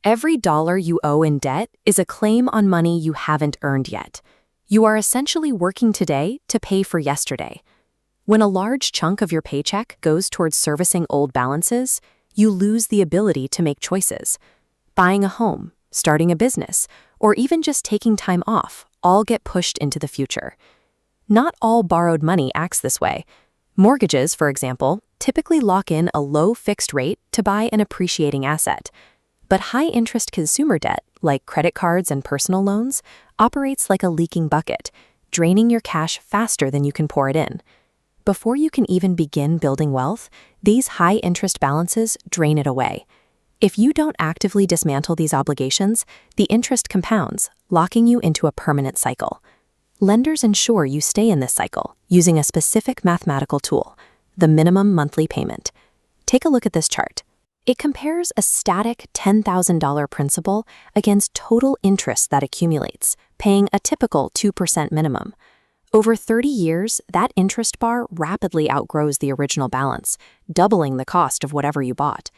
Every dollar you owe in debt is a claim on money you haven't earned yet. You are essentially working today to pay for yesterday. When a large chunk of your paycheck goes towards servicing old balances, you lose the ability to make choices. Buying a home, starting a business, or even just taking time off all get pushed into the future. Not all borrowed money acts this way. Mortgages, for example, typically lock in a low fixed rate to buy an appreciating asset. But high-interest consumer debt, like credit cards and personal loans, operates like a leaking bucket, draining your cash faster than you can pour it in. Before you can even begin building wealth, these high-interest balances drain it away. If you don't actively dismantle these obligations, the interest compounds, locking you into a permanent cycle. Lenders ensure you stay in this cycle using a specific mathematical tool, the minimum monthly payment. Take a look at this chart. It compares a static $10,000 principal against total interest that accumulates, paying a typical 2% minimum. Over 30 years, that interest bar rapidly outgrows the original balance, doubling the cost of whatever you bought.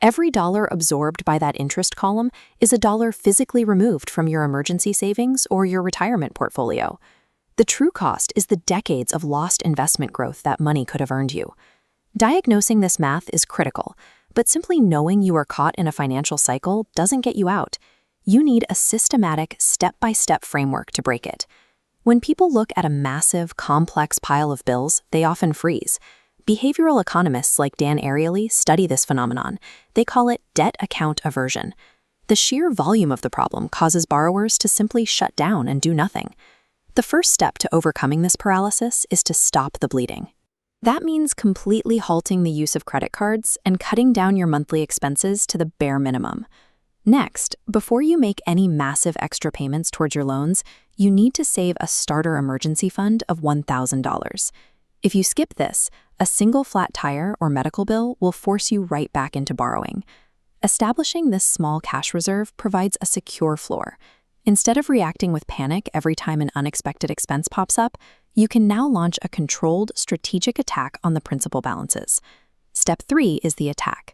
Every dollar absorbed by that interest column is a dollar physically removed from your emergency savings or your retirement portfolio. The true cost is the decades of lost investment growth that money could have earned you. Diagnosing this math is critical, but simply knowing you are caught in a financial cycle doesn't get you out. You need a systematic, step-by-step framework to break it. When people look at a massive, complex pile of bills, they often freeze. Behavioral economists like Dan Ariely study this phenomenon. They call it debt account aversion. The sheer volume of the problem causes borrowers to simply shut down and do nothing. The first step to overcoming this paralysis is to stop the bleeding. That means completely halting the use of credit cards and cutting down your monthly expenses to the bare minimum. Next, before you make any massive extra payments towards your loans, you need to save a starter emergency fund of $1,000. If you skip this, a single flat tire or medical bill will force you right back into borrowing. Establishing this small cash reserve provides a secure floor. Instead of reacting with panic every time an unexpected expense pops up, you can now launch a controlled, strategic attack on the principal balances. Step 3 is the attack.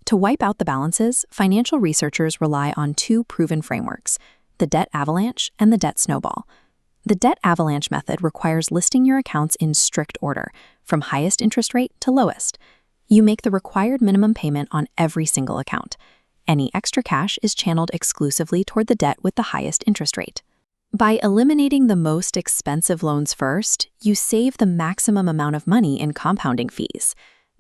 To wipe out the balances, financial researchers rely on two proven frameworks, the Debt Avalanche and the Debt Snowball. The Debt Avalanche method requires listing your accounts in strict order, from highest interest rate to lowest. You make the required minimum payment on every single account. Any extra cash is channeled exclusively toward the debt with the highest interest rate. By eliminating the most expensive loans first, you save the maximum amount of money in compounding fees.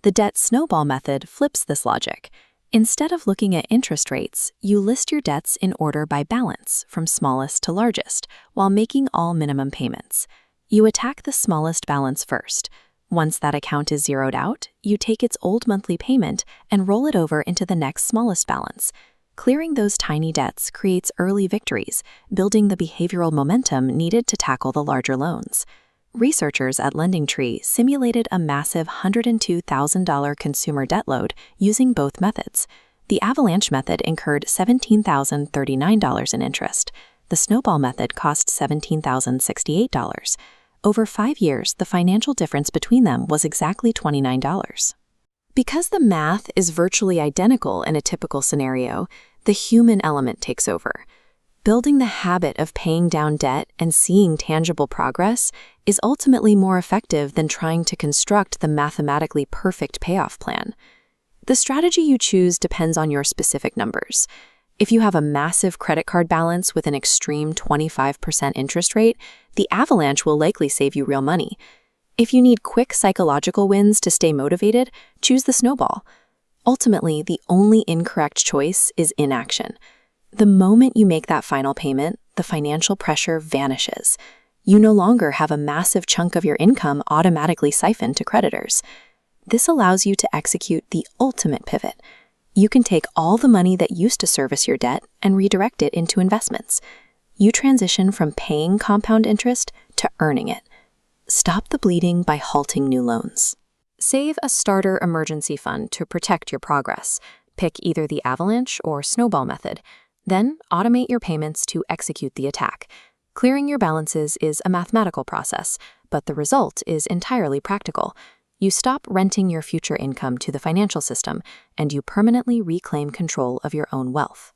The Debt Snowball Method flips this logic. Instead of looking at interest rates, you list your debts in order by balance, from smallest to largest, while making all minimum payments. You attack the smallest balance first. Once that account is zeroed out, you take its old monthly payment and roll it over into the next smallest balance. Clearing those tiny debts creates early victories, building the behavioral momentum needed to tackle the larger loans. Researchers at LendingTree simulated a massive $102,000 consumer debt load using both methods. The Avalanche method incurred $17,039 in interest. The Snowball method cost $17,068. Over 5 years, the financial difference between them was exactly $29. Because the math is virtually identical in a typical scenario, the human element takes over. Building the habit of paying down debt and seeing tangible progress is ultimately more effective than trying to construct the mathematically perfect payoff plan. The strategy you choose depends on your specific numbers. If you have a massive credit card balance with an extreme 25% interest rate, the Avalanche will likely save you real money. If you need quick psychological wins to stay motivated, choose the Snowball. Ultimately, the only incorrect choice is inaction. The moment you make that final payment, the financial pressure vanishes. You no longer have a massive chunk of your income automatically siphoned to creditors. This allows you to execute the ultimate pivot. You can take all the money that used to service your debt and redirect it into investments. You transition from paying compound interest to earning it. Stop the bleeding by halting new loans. Save a starter emergency fund to protect your progress. Pick either the Avalanche or Snowball method. Then automate your payments to execute the attack. Clearing your balances is a mathematical process, but the result is entirely practical. You stop renting your future income to the financial system, and you permanently reclaim control of your own wealth.